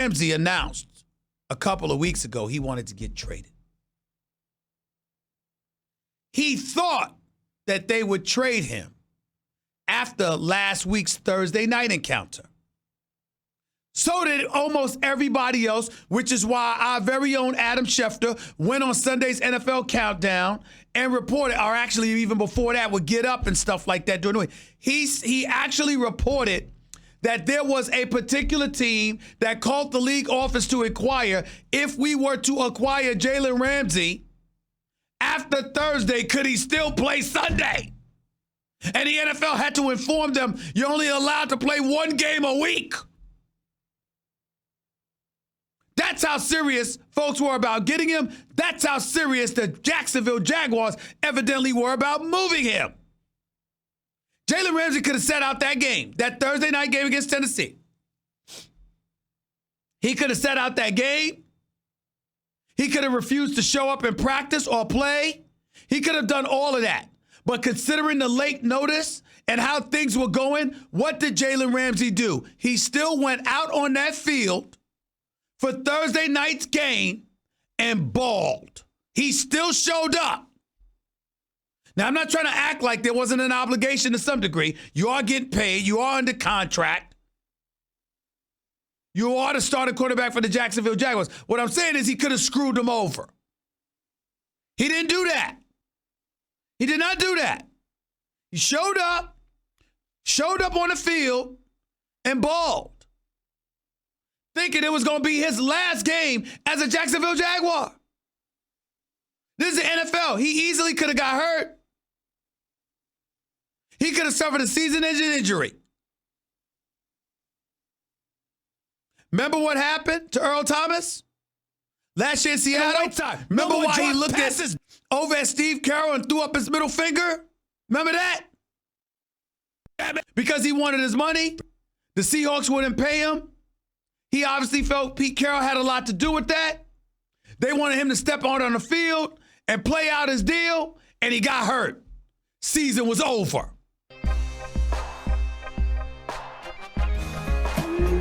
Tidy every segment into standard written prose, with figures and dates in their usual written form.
Ramsey announced a couple of weeks ago he wanted to get traded. He thought that they would trade him after last week's Thursday night encounter. So did almost everybody else, which is why our very own Adam Schefter went on Sunday's NFL Countdown and reported, or actually even before that, would get up and stuff like that during the week. He actually reported that there was a particular team that called the league office to inquire if we were to acquire Jalen Ramsey after Thursday, could he still play Sunday? And the NFL had to inform them, you're only allowed to play one game a week. That's how serious folks were about getting him. That's how serious the Jacksonville Jaguars evidently were about moving him. Jalen Ramsey could have sat out that game, that Thursday night game against Tennessee. He could have sat out that game. He could have refused to show up and practice or play. He could have done all of that. But considering the late notice and how things were going, what did Jalen Ramsey do? He still went out on that field for Thursday night's game and balled. He still showed up. Now, I'm not trying to act like there wasn't an obligation to some degree. You are getting paid. You are under contract. You are the starting quarterback for the Jacksonville Jaguars. What I'm saying is he could have screwed them over. He didn't do that. He did not do that. He showed up on the field, and balled, thinking it was going to be his last game as a Jacksonville Jaguar. This is the NFL. He easily could have got hurt. He could have suffered a season-ending injury. Remember what happened to Earl Thomas last year in Seattle? Remember why he looked over at Steve Carroll and threw up his middle finger? Remember that? Because he wanted his money. The Seahawks wouldn't pay him. He obviously felt Pete Carroll had a lot to do with that. They wanted him to step out on the field and play out his deal, and he got hurt. Season was over.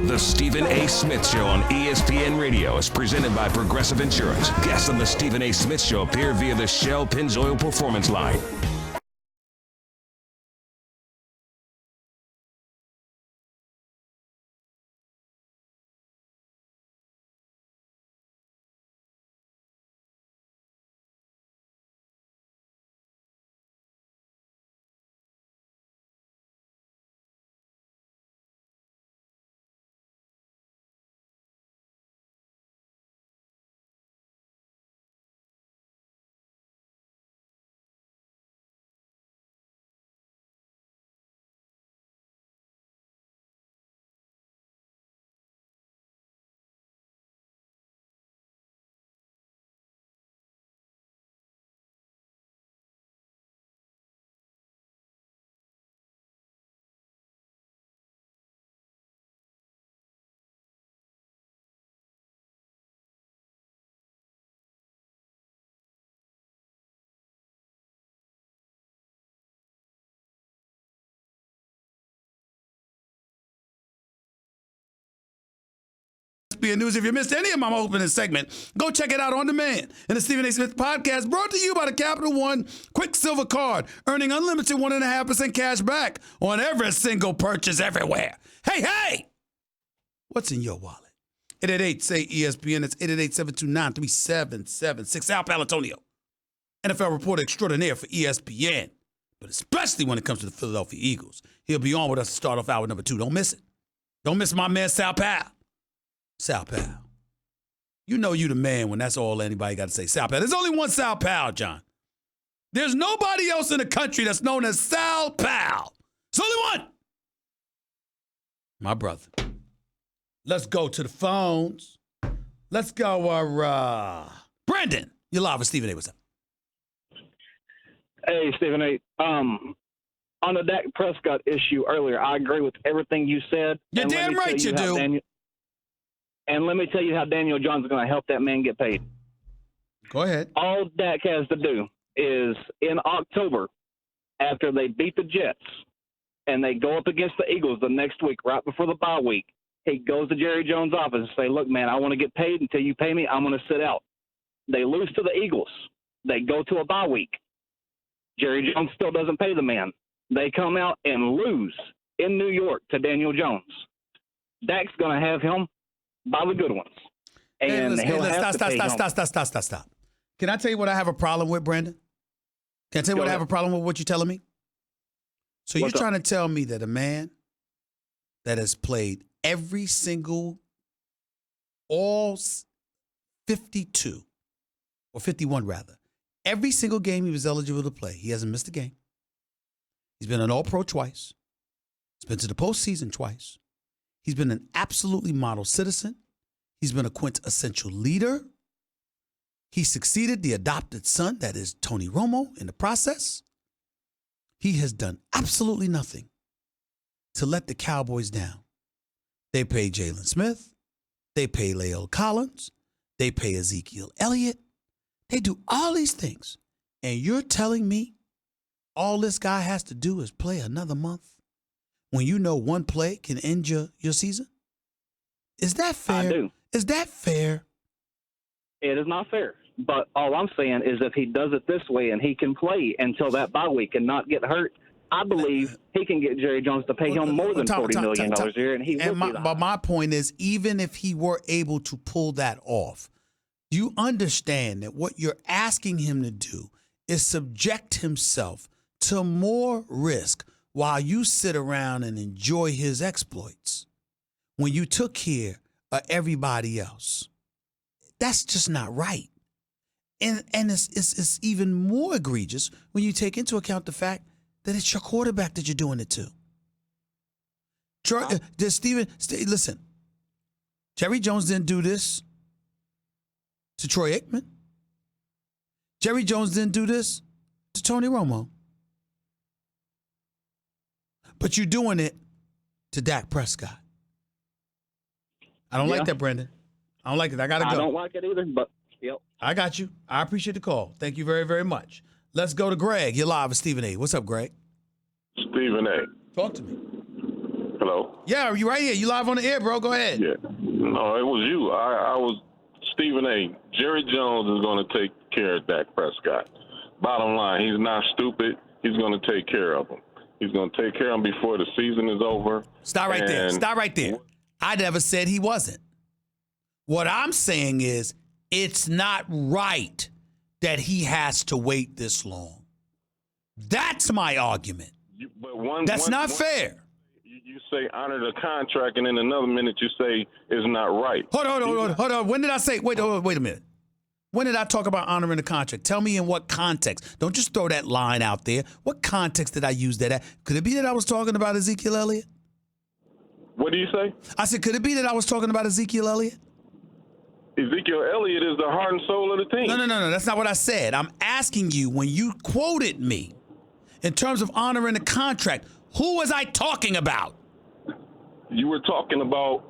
The Stephen A. Smith Show on ESPN Radio is presented by Progressive Insurance. Guests on the Stephen A. Smith Show appear via the Shell Pennzoil Performance Line. ESPN News. If you missed any of my opening segment, go check it out on demand. And the Stephen A. Smith Podcast, brought to you by the Capital One Quicksilver Card, earning unlimited 1.5% cash back on every single purchase everywhere. Hey! What's in your wallet? 888-SAY-ESPN. It's 888-729-3776. Al Palantonio, NFL reporter extraordinaire for ESPN, but especially when it comes to the Philadelphia Eagles. He'll be on with us to start off hour number 2. Don't miss it. Don't miss my man, Sal Powell. Sal Powell. You know you the man when that's all anybody got to say. Sal Powell. There's only one Sal Powell, John. There's nobody else in the country that's known as Sal Powell. There's only one. My brother. Let's go to the phones. Let's go, Brandon. You're live with Stephen A. What's up? Hey, Stephen A. On the Dak Prescott issue earlier, I agree with everything you said. You're damn right you do. And let me tell you how Daniel Jones is going to help that man get paid. Go ahead. All Dak has to do is in October, after they beat the Jets and they go up against the Eagles the next week, right before the bye week, He goes to Jerry Jones' office and say, look, man, I want to get paid. Until you pay me, I'm going to sit out. They lose to the Eagles. They go to a bye week. Jerry Jones still doesn't pay the man. They come out and lose in New York to Daniel Jones. Dak's going to have him by the good ones. And he'll have to pay him. Stop. Can I tell you what I have a problem with, Brandon? Can I tell you what I have a problem with what you're telling me? So you're trying to tell me that a man that has played every single, all 52, or 51 rather, every single game he was eligible to play, he hasn't missed a game. He's been an All-Pro twice. He's been to the postseason twice. He's been an absolutely model citizen. He's been a quintessential leader. He succeeded the adopted son, that is Tony Romo, in the process. He has done absolutely nothing to let the Cowboys down. They pay Jalen Smith. They pay La'el Collins. They pay Ezekiel Elliott. They do all these things. And you're telling me all this guy has to do is play another month when you know one play can end your season? Is that fair? I do. Is that fair? It is not fair. But all I'm saying is if he does it this way and he can play until that bye week and not get hurt, I believe he can get Jerry Jones to pay him more than $40 million a year. And he will be the But my point is, even if he were able to pull that off, you understand that what you're asking him to do is subject himself to more risk while you sit around and enjoy his exploits when you took care of everybody else. That's just not right. And it's even more egregious when you take into account the fact that it's your quarterback that you're doing it to. Listen, Jerry Jones didn't do this to Troy Aikman. Jerry Jones didn't do this to Tony Romo. But you're doing it to Dak Prescott. I don't like that, Brendan. I don't like it. I got to go. I don't like it either, but, yep. I got you. I appreciate the call. Thank you very, very much. Let's go to Greg. You're live with Stephen A. What's up, Greg? Stephen A. Talk to me. Hello? Yeah, you right here. You live on the air, bro. Go ahead. Yeah. No, it was you. I was Stephen A. Jerry Jones is going to take care of Dak Prescott. Bottom line, he's not stupid. He's going to take care of him. He's going to take care of him before the season is over. Stop right there. Stop right there. I never said he wasn't. What I'm saying is it's not right that he has to wait this long. That's my argument. That's not fair. You say honor the contract, and in another minute you say it's not right. Hold on. When did I say? Wait a minute. When did I talk about honoring the contract? Tell me in what context. Don't just throw that line out there. What context did I use that at? Could it be that I was talking about Ezekiel Elliott? What do you say? I said, could it be that I was talking about Ezekiel Elliott? Ezekiel Elliott is the heart and soul of the team. No. That's not what I said. I'm asking you, when you quoted me in terms of honoring the contract, who was I talking about? You were talking about,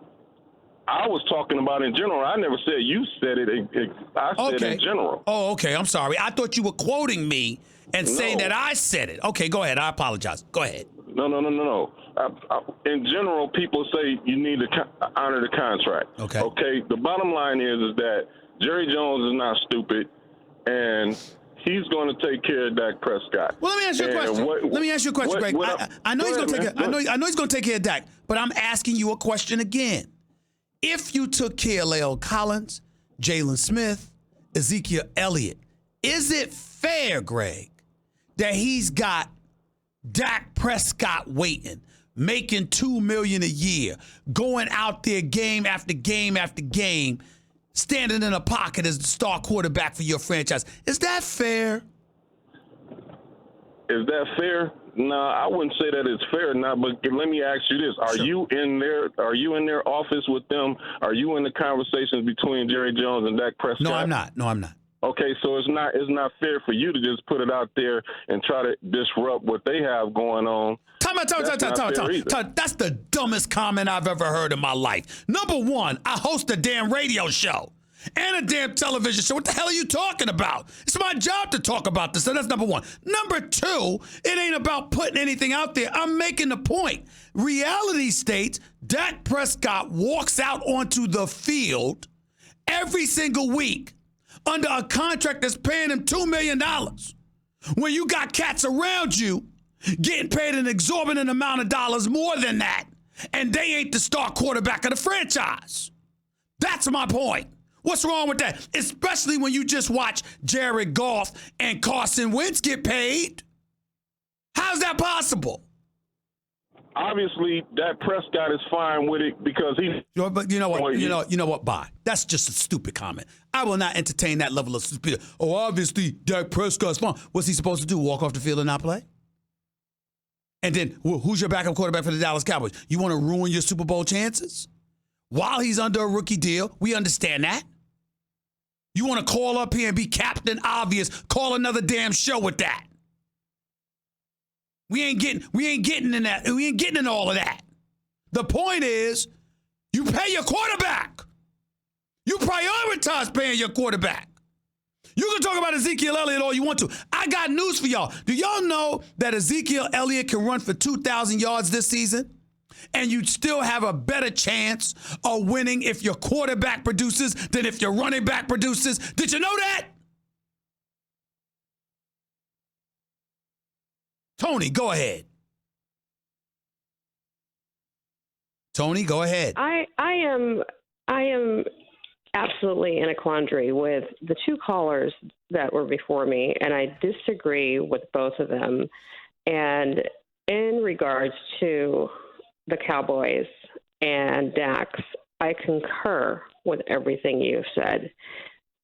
I was talking about in general. I never said you said it. I said in general. Oh, okay. I'm sorry. I thought you were quoting me and saying that I said it. Okay, go ahead. I apologize. Go ahead. No. In general, people say you need to honor the contract. Okay. The bottom line is that Jerry Jones is not stupid, and he's going to take care of Dak Prescott. Well, let me ask you a question. Greg. I know he's going to take. I know he's going to take care of Dak, but I'm asking you a question again. If you took care of La'el Collins, Jalen Smith, Ezekiel Elliott, is it fair, Greg, that he's got Dak Prescott waiting, making $2 million a year, going out there game after game after game, standing in a pocket as the star quarterback for your franchise? Is that fair? Is that fair? No, I wouldn't say that it's fair now, but let me ask you this. Are you in their office with them? Are you in the conversations between Jerry Jones and Dak Prescott? No, I'm not. Okay, so it's not fair for you to just put it out there and try to disrupt what they have going on. Time. That's the dumbest comment I've ever heard in my life. Number one, I host a damn radio show. and a damn television show. What the hell are you talking about? It's my job to talk about this. So that's number one. Number two, it ain't about putting anything out there. I'm making the point. Reality states Dak Prescott walks out onto the field every single week under a contract that's paying him $2 million. When you got cats around you getting paid an exorbitant amount of dollars more than that, and they ain't the star quarterback of the franchise. That's my point. What's wrong with that? Especially when you just watch Jared Goff and Carson Wentz get paid. How's that possible? Obviously, Dak Prescott is fine with it because he's. But you know what? You know what? Bye. That's just a stupid comment. I will not entertain that level of stupidity. Oh, obviously, Dak Prescott's fine. What's he supposed to do? Walk off the field and not play? And then who's your backup quarterback for the Dallas Cowboys? You want to ruin your Super Bowl chances? While he's under a rookie deal, we understand that. You want to call up here and be Captain Obvious, call another damn show with that. We ain't getting in that. We ain't getting in all of that. The point is, you pay your quarterback. You prioritize paying your quarterback. You can talk about Ezekiel Elliott all you want to. I got news for y'all. Do y'all know that Ezekiel Elliott can run for 2,000 yards this season? And you'd still have a better chance of winning if your quarterback produces than if your running back produces. Did you know that? Tony, go ahead. Tony, go ahead. I am absolutely in a quandary with the two callers that were before me, and I disagree with both of them. And in regards to the Cowboys and Dax, I concur with everything you've said.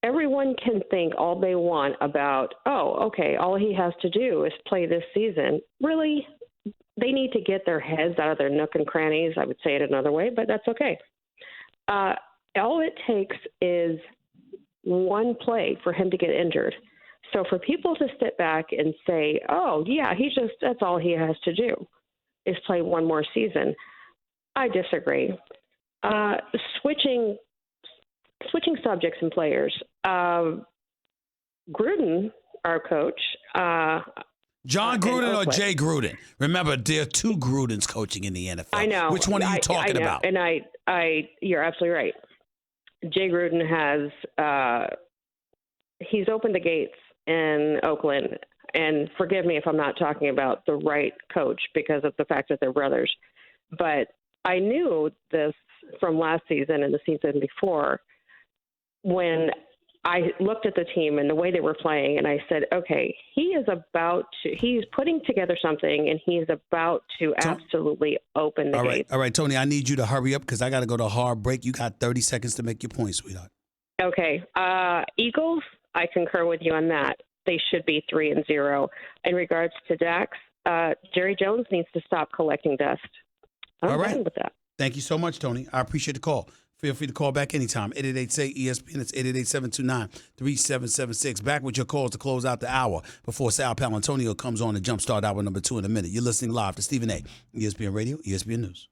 Everyone can think all they want about, oh, okay, all he has to do is play this season. Really, they need to get their heads out of their nook and crannies. I would say it another way, but that's okay. All it takes is one play for him to get injured. So for people to sit back and say, oh, yeah, that's all he has to do is play one more season, I disagree. Switching subjects and players. Gruden, our coach. John Gruden or Jay Gruden? Remember, there are two Grudens coaching in the NFL. I know. Which one are you talking about? And you're absolutely right. Jay Gruden he's opened the gates in Oakland. And forgive me if I'm not talking about the right coach because of the fact that they're brothers. But I knew this from last season and the season before when I looked at the team and the way they were playing, and I said, okay, he's putting together something, and he is about to absolutely open the gates. All right, Tony, I need you to hurry up because I got to go to a hard break. You got 30 seconds to make your point, sweetheart. Okay. Eagles, I concur with you on that. They should be 3-0. In regards to Dax, Jerry Jones needs to stop collecting dust. I'm done with that. Thank you so much, Tony. I appreciate the call. Feel free to call back anytime. 888-SAY-ESPN. It's 888-729-3776. Back with your calls to close out the hour before Sal Palantonio comes on to jumpstart hour number 2 in a minute. You're listening live to Stephen A. ESPN Radio, ESPN News.